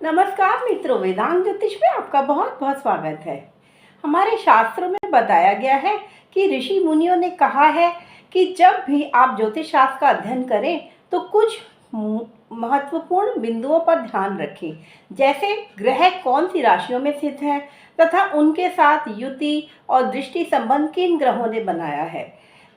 नमस्कार मित्रों, वेदांत ज्योतिष में आपका बहुत बहुत स्वागत है। हमारे शास्त्रों में बताया गया है कि ऋषि मुनियों ने कहा है कि जब भी आप ज्योतिष शास्त्र का अध्ययन करें तो कुछ महत्वपूर्ण बिंदुओं पर ध्यान रखें, जैसे ग्रह कौन सी राशियों में स्थित है तथा उनके साथ युति और दृष्टि संबंध किन ग्रहों ने बनाया है।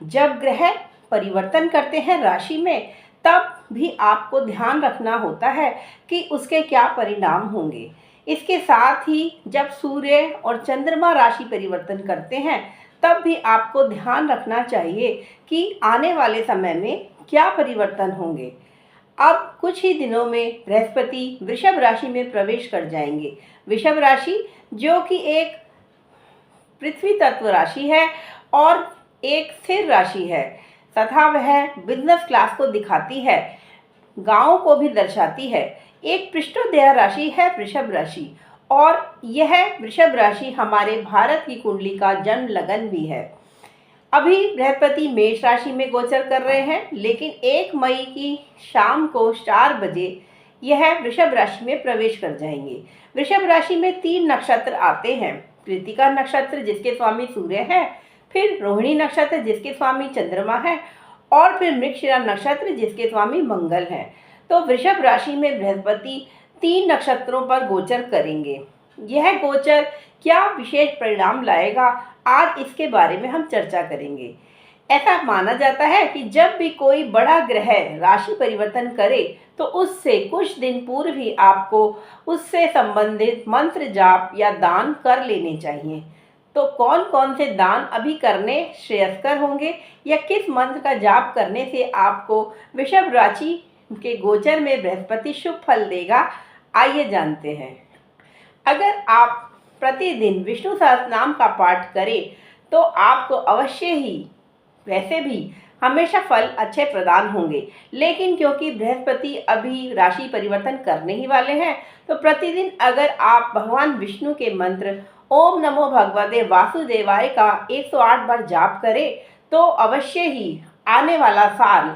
जब ग्रह परिवर्तन करते हैं राशि में, तब भी आपको ध्यान रखना होता है कि उसके क्या परिणाम होंगे। इसके साथ ही जब सूर्य और चंद्रमा राशि परिवर्तन करते हैं, तब भी आपको ध्यान रखना चाहिए कि आने वाले समय में क्या परिवर्तन होंगे। अब कुछ ही दिनों में बृहस्पति वृषभ राशि में प्रवेश कर जाएंगे। वृषभ राशि जो कि एक पृथ्वी तत्व राशि है और एक स्थिर राशि है तथा वह बिजनेस क्लास को दिखाती है, गांव को भी दर्शाती है। एक पृष्ठोदय राशि है वृषभ राशि, और यह वृषभ राशि हमारे भारत की कुंडली का जन्म लगन भी है। अभी बृहस्पति मेष राशि में गोचर कर रहे हैं, लेकिन 1 मई की शाम को 4 बजे यह वृषभ राशि में प्रवेश कर जाएंगे। वृषभ राशि में 3 नक्षत्र आते हैं। कृतिका नक्षत्र जिसके स्वामी सूर्य है, फिर रोहिणी नक्षत्र जिसके स्वामी चंद्रमा है, और फिर मृगशिरा नक्षत्र जिसके स्वामी मंगल है। तो वृषभ राशि में बृहस्पति 3 नक्षत्रों पर गोचर करेंगे। यह गोचर क्या विशेष परिणाम लाएगा, आज इसके बारे में हम चर्चा करेंगे। ऐसा माना जाता है कि जब भी कोई बड़ा ग्रह राशि परिवर्तन करे तो उससे कुछ दिन पूर्व ही आपको उससे संबंधित मंत्र जाप या दान कर लेने चाहिए। तो कौन कौन से दान अभी करने श्रेयस्कर होंगे या किस मंत्र का जाप करने से आपको वृषभ राशि के गोचर में बृहस्पति शुभ फल देगा, आइए जानते हैं। अगर आप प्रतिदिन विष्णु सहस्त्रनाम का पाठ करें तो आपको अवश्य ही, वैसे भी हमेशा फल अच्छे प्रदान होंगे, लेकिन क्योंकि बृहस्पति अभी राशि परिवर्तन करने ही वाले हैं, तो प्रतिदिन अगर आप भगवान विष्णु के मंत्र ओम नमो भगवते वासुदेवाय का 108 बार जाप करें तो अवश्य ही आने वाला साल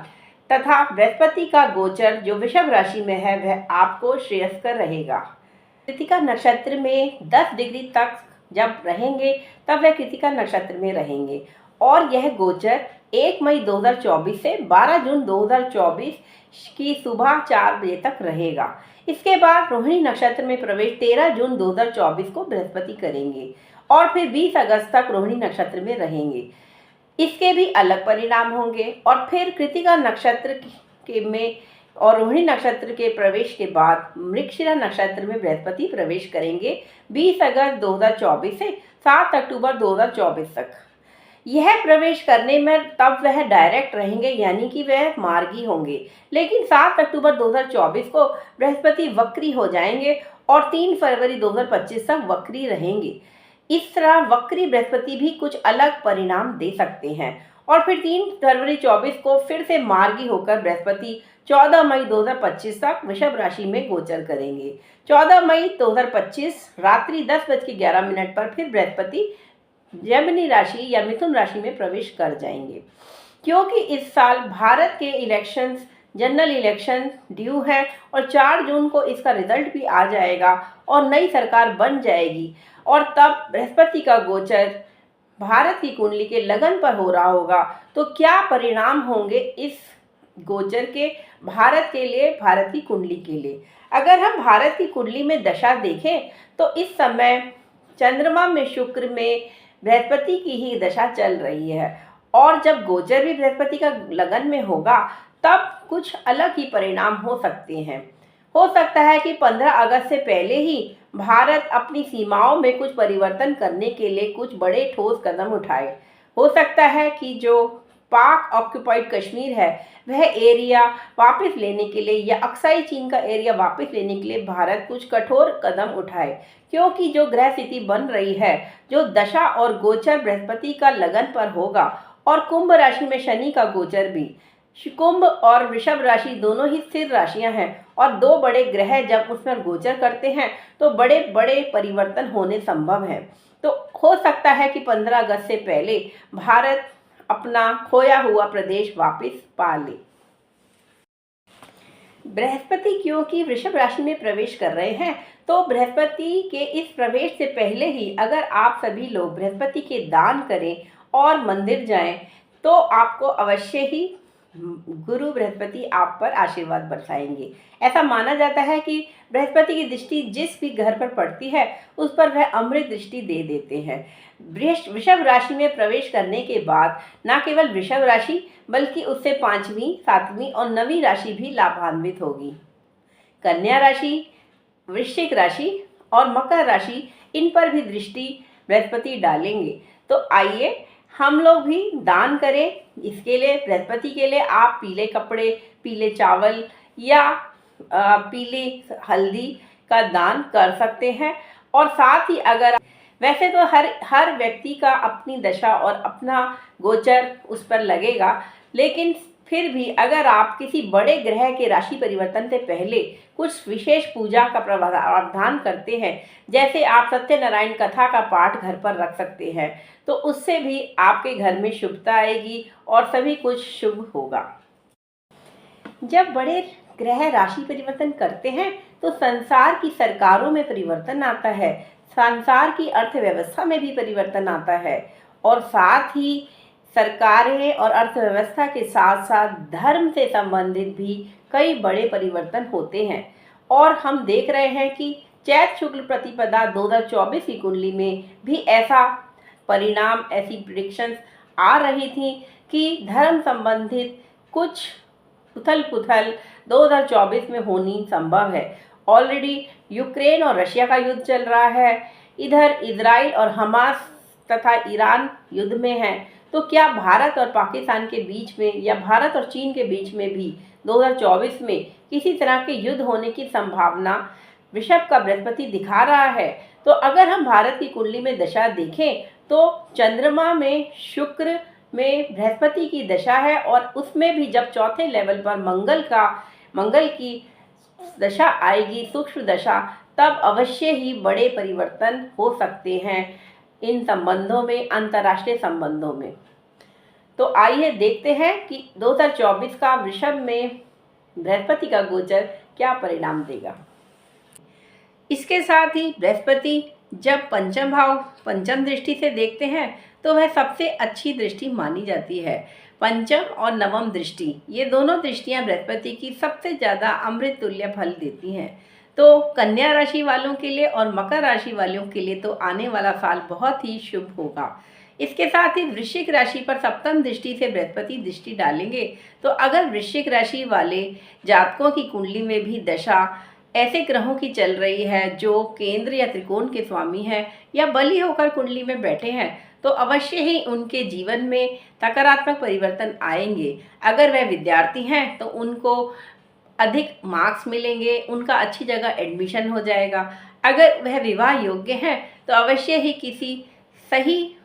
तथा बृहस्पति का गोचर जो वृषभ राशि में है वह आपको श्रेयस्कर रहेगा। कृतिका नक्षत्र में 10 डिग्री तक जब रहेंगे तब वह कृतिका नक्षत्र में रहेंगे, और यह गोचर 1 मई 2024 से 12 जून 2024 की सुबह 4 बजे तक रहेगा। इसके बाद रोहिणी नक्षत्र में प्रवेश 13 जून 2024 को बृहस्पति करेंगे और फिर 20 अगस्त तक रोहिणी नक्षत्र में रहेंगे। इसके भी अलग परिणाम होंगे, और फिर कृतिका नक्षत्र के में और रोहिणी नक्षत्र के प्रवेश के बाद मृगशिरा नक्षत्र में बृहस्पति प्रवेश करेंगे 20 अगस्त 2024 से 7 अक्टूबर 2024 तक। यह प्रवेश करने में तब वह डायरेक्ट रहेंगे, यानी कि वह मार्गी होंगे, लेकिन 7 अक्टूबर 2024 को बृहस्पति वक्री हो जाएंगे और 3 फरवरी 2025 तक वक्री रहेंगे। इस तरह वक्री बृहस्पति भी कुछ अलग परिणाम दे सकते हैं, और फिर 3 फरवरी 24 को फिर से मार्गी होकर बृहस्पति 14 मई 2025 तक वृषभ राशि में गोचर करेंगे। 14 मई 2025 रात्रि 10:11 पर फिर बृहस्पति जेमिनी राशि या मिथुन राशि में प्रवेश कर जाएंगे। क्योंकि इस साल भारत के इलेक्शंस, जनरल इलेक्शन ड्यू है और 4 जून को इसका रिजल्ट भी आ जाएगा और नई सरकार बन जाएगी, और तब बृहस्पति का गोचर भारत की कुंडली के लगन पर हो रहा होगा, तो क्या परिणाम होंगे इस गोचर के भारत के लिए, भारत की कुंडली के लिए। अगर हम भारत की कुंडली में दशा देखें तो इस समय चंद्रमा में शुक्र में बृहस्पति की ही दशा चल रही है, और जब गोचर भी बृहस्पति का लगन में होगा तब कुछ अलग ही परिणाम हो सकते हैं। हो सकता है कि 15 अगस्त से पहले ही भारत अपनी सीमाओं में कुछ परिवर्तन करने के लिए कुछ बड़े ठोस कदम उठाए। हो सकता है कि जो पाक ऑक्युपाइड कश्मीर है वह एरिया वापस लेने के लिए या अक्साई चीन का एरिया वापस लेने के लिए भारत कुछ कठोर कदम उठाए, क्योंकि जो ग्रह स्थिति बन रही है, जो दशा और गोचर बृहस्पति का लगन पर होगा, और कुंभ राशि में शनि का गोचर भी। कुंभ और वृषभ राशि दोनों ही स्थिर राशियां हैं, और 2 बड़े ग्रह जब उसमें गोचर करते हैं तो बड़े बड़े परिवर्तन होने संभव है। तो हो सकता है कि 15 अगस्त से पहले भारत अपना खोया हुआ प्रदेश वापस पा ले। बृहस्पति क्योंकि वृषभ राशि में प्रवेश कर रहे हैं, तो बृहस्पति के इस प्रवेश से पहले ही अगर आप सभी लोग बृहस्पति के दान करें और मंदिर जाएं, तो आपको अवश्य ही गुरु बृहस्पति आप पर आशीर्वाद बरसाएंगे। ऐसा माना जाता है कि बृहस्पति की दृष्टि जिस भी घर पर पड़ती है उस पर वह अमृत दृष्टि दे देते हैं। वृषभ राशि में प्रवेश करने के बाद न केवल वृषभ राशि बल्कि उससे 5वीं, 7वीं और 9वीं राशि भी लाभान्वित होगी। कन्या राशि, वृश्चिक राशि और मकर राशि, इन पर भी दृष्टि बृहस्पति डालेंगे। तो आइए हम लोग भी दान करें। इसके लिए बृहस्पति के लिए आप पीले कपड़े, पीले चावल या पीली हल्दी का दान कर सकते हैं। और साथ ही अगर वैसे तो हर व्यक्ति का अपनी दशा और अपना गोचर उस पर लगेगा, लेकिन फिर भी अगर आप किसी बड़े ग्रह के राशि परिवर्तन से पहले कुछ विशेष पूजा का प्रावधान करते हैं, जैसे आप सत्यनारायण कथा का पाठ घर पर रख सकते हैं, तो उससे भी आपके घर में शुभता आएगी और सभी कुछ शुभ होगा। जब बड़े ग्रह राशि परिवर्तन करते हैं तो संसार की सरकारों में परिवर्तन आता है, संसार की अर्थव्यवस्था में भी परिवर्तन आता है और साथ ही सरकारें और अर्थव्यवस्था के साथ साथ धर्म से संबंधित भी कई बड़े परिवर्तन होते हैं। और हम देख रहे हैं कि चैत शुक्ल प्रतिपदा 2024 की कुंडली में भी ऐसा परिणाम, ऐसी प्रेडिक्शंस आ रही थी कि धर्म संबंधित कुछ उथल पुथल 2024 में होनी संभव है। ऑलरेडी यूक्रेन और रशिया का युद्ध चल रहा है, इधर इजराइल और हमास तथा ईरान युद्ध में है, तो क्या भारत और पाकिस्तान के बीच में या भारत और चीन के बीच में भी 2024 में किसी तरह के युद्ध होने की संभावना वृषभ का बृहस्पति दिखा रहा है। तो अगर हम भारत की कुंडली में दशा देखें तो चंद्रमा में शुक्र में बृहस्पति की दशा है और उसमें भी जब चौथे लेवल पर मंगल की दशा आएगी, सूक्ष्म दशा, तब अवश्य ही बड़े परिवर्तन हो सकते हैं इन संबंधों में, अंतर्राष्ट्रीय संबंधों में। तो आइए देखते हैं कि 2024 का वृषभ में बृहस्पति का गोचर क्या परिणाम देगा। इसके साथ ही बृहस्पति जब पंचम भाव, पंचम दृष्टि से देखते हैं तो वह सबसे अच्छी दृष्टि मानी जाती है। पंचम और नवम दृष्टि, ये दोनों दृष्टियां बृहस्पति की सबसे ज़्यादा अमृत तुल्य फल देती हैं। तो कन्या राशि वालों के लिए और मकर राशि वालों के लिए तो आने वाला साल बहुत ही शुभ होगा। इसके साथ ही वृश्चिक राशि पर सप्तम दृष्टि से बृहस्पति दृष्टि डालेंगे। तो अगर वृश्चिक राशि वाले जातकों की कुंडली में भी दशा ऐसे ग्रहों की चल रही है जो केंद्र या त्रिकोण के स्वामी हैं या बली होकर कुंडली में बैठे हैं, तो अवश्य ही उनके जीवन में सकारात्मक परिवर्तन आएंगे। अगर वह विद्यार्थी हैं तो उनको अधिक मार्क्स मिलेंगे, उनका अच्छी जगह एडमिशन हो जाएगा। अगर वह विवाह योग्य हैं तो अवश्य ही किसी सही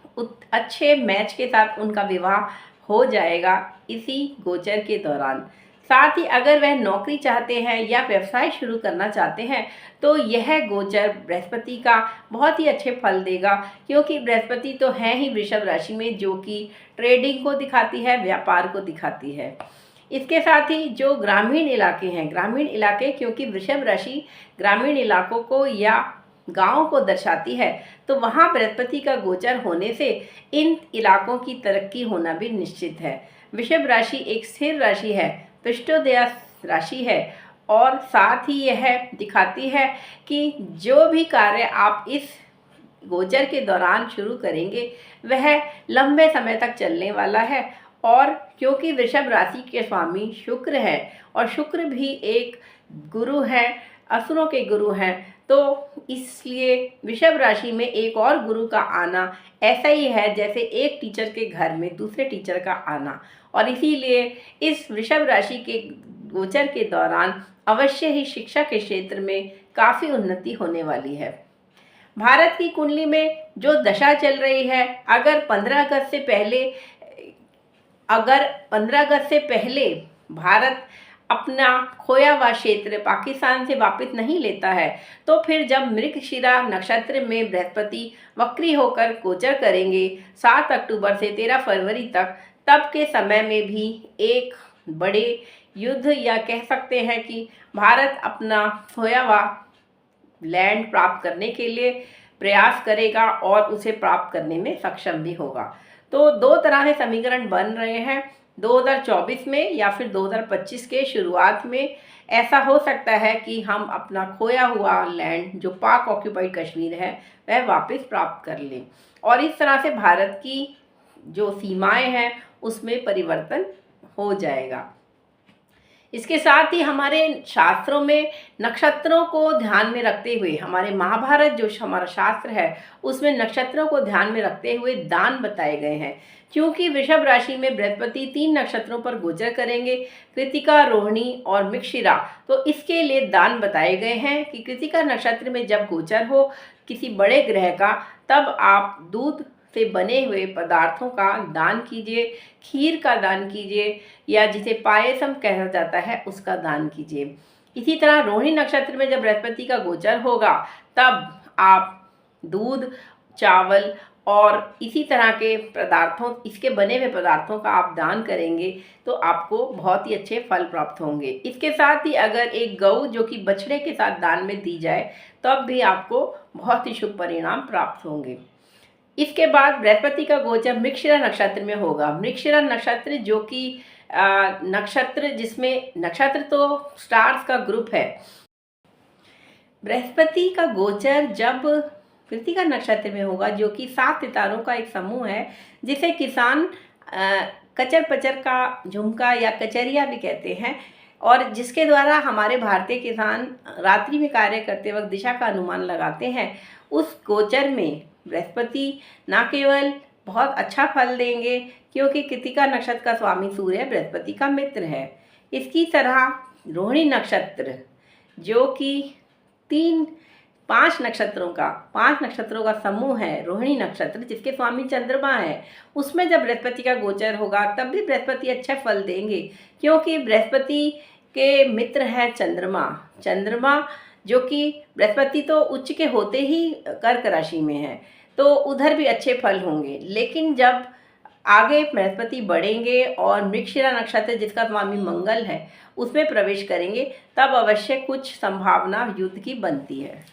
अच्छे मैच के साथ उनका विवाह हो जाएगा इसी गोचर के दौरान। साथ ही अगर वह नौकरी चाहते हैं या व्यवसाय शुरू करना चाहते हैं तो यह गोचर बृहस्पति का बहुत ही अच्छे फल देगा, क्योंकि बृहस्पति तो है ही वृषभ राशि में जो कि ट्रेडिंग को दिखाती है, व्यापार को दिखाती है। इसके साथ ही जो ग्रामीण इलाके हैं, ग्रामीण इलाके, क्योंकि वृषभ राशि ग्रामीण इलाकों को या गाँव को दर्शाती है, तो वहाँ बृहस्पति का गोचर होने से इन इलाकों की तरक्की होना भी निश्चित है। वृषभ राशि एक स्थिर राशि है, पृष्ठोदय राशि है और साथ ही यह दिखाती है कि जो भी कार्य आप इस गोचर के दौरान शुरू करेंगे वह लंबे समय तक चलने वाला है। और क्योंकि वृषभ राशि के स्वामी शुक्र है और शुक्र भी एक गुरु है, असुरों के गुरु हैं, तो इसलिए वृषभ राशि में एक और गुरु का आना ऐसा ही है जैसे एक टीचर के घर में दूसरे टीचर का आना। और इसीलिए इस वृषभ राशि के गोचर के दौरान अवश्य ही शिक्षा के क्षेत्र में काफ़ी उन्नति होने वाली है। भारत की कुंडली में जो दशा चल रही है, अगर 15 अगस्त से पहले भारत अपना खोया हुआ क्षेत्र पाकिस्तान से वापस नहीं लेता है, तो फिर जब मृगशिरा नक्षत्र में बृहस्पति वक्री होकर गोचर करेंगे 7 अक्टूबर से 13 फरवरी तक, तब के समय में भी एक बड़े युद्ध, या कह सकते हैं कि भारत अपना खोया हुआ लैंड प्राप्त करने के लिए प्रयास करेगा और उसे प्राप्त करने में सक्षम भी होगा। तो दो तरह से समीकरण बन रहे हैं 2024 में या फिर 2025 के शुरुआत में। ऐसा हो सकता है कि हम अपना खोया हुआ लैंड जो पाक ऑक्यूपाइड कश्मीर है वह वापस प्राप्त कर लें, और इस तरह से भारत की जो सीमाएं हैं उसमें परिवर्तन हो जाएगा। इसके साथ ही हमारे शास्त्रों में नक्षत्रों को ध्यान में रखते हुए, हमारे महाभारत जो हमारा शास्त्र है उसमें नक्षत्रों को ध्यान में रखते हुए दान बताए गए हैं। क्योंकि वृषभ राशि में बृहस्पति 3 नक्षत्रों पर गोचर करेंगे, कृतिका, रोहिणी और मृगशिरा। तो इसके लिए दान बताए गए हैं कि कृतिका नक्षत्र में जब गोचर हो किसी बड़े ग्रह का, तब आप दूध से बने हुए पदार्थों का दान कीजिए, खीर का दान कीजिए, या जिसे पायसम कहा जाता है उसका दान कीजिए। इसी तरह रोहिणी नक्षत्र में जब बृहस्पति का गोचर होगा तब आप दूध, चावल और इसी तरह के पदार्थों, इसके बने हुए पदार्थों का आप दान करेंगे तो आपको बहुत ही अच्छे फल प्राप्त होंगे। इसके साथ ही अगर एक गऊ जो कि बछड़े के साथ दान में दी जाए तब भी आपको बहुत ही शुभ परिणाम प्राप्त होंगे। इसके बाद बृहस्पति का गोचर मृगशिरा नक्षत्र में होगा। मृगशिरा नक्षत्र जो कि नक्षत्र, जिसमें नक्षत्र तो स्टार्स का ग्रुप है। बृहस्पति का गोचर जब कृतिका नक्षत्र में होगा जो कि 7 सितारों का एक समूह है, जिसे किसान कचर पचर का झुमका या कचरिया भी कहते हैं, और जिसके द्वारा हमारे भारतीय किसान रात्रि में कार्य करते वक्त दिशा का अनुमान लगाते हैं। उस गोचर में बृहस्पति न केवल बहुत अच्छा फल देंगे, क्योंकि कृतिका नक्षत्र का स्वामी सूर्य बृहस्पति का मित्र है। इसकी तरह रोहिणी नक्षत्र जो कि 5 नक्षत्रों का समूह है, रोहिणी नक्षत्र जिसके स्वामी चंद्रमा है, उसमें जब बृहस्पति का गोचर होगा तब भी बृहस्पति अच्छे फल देंगे, क्योंकि बृहस्पति के मित्र है चंद्रमा जो कि बृहस्पति तो उच्च के होते ही कर्क राशि में है, तो उधर भी अच्छे फल होंगे। लेकिन जब आगे बृहस्पति बढ़ेंगे और मृगशिरा नक्षत्र जिसका स्वामी मंगल है उसमें प्रवेश करेंगे, तब अवश्य कुछ संभावना युद्ध की बनती है।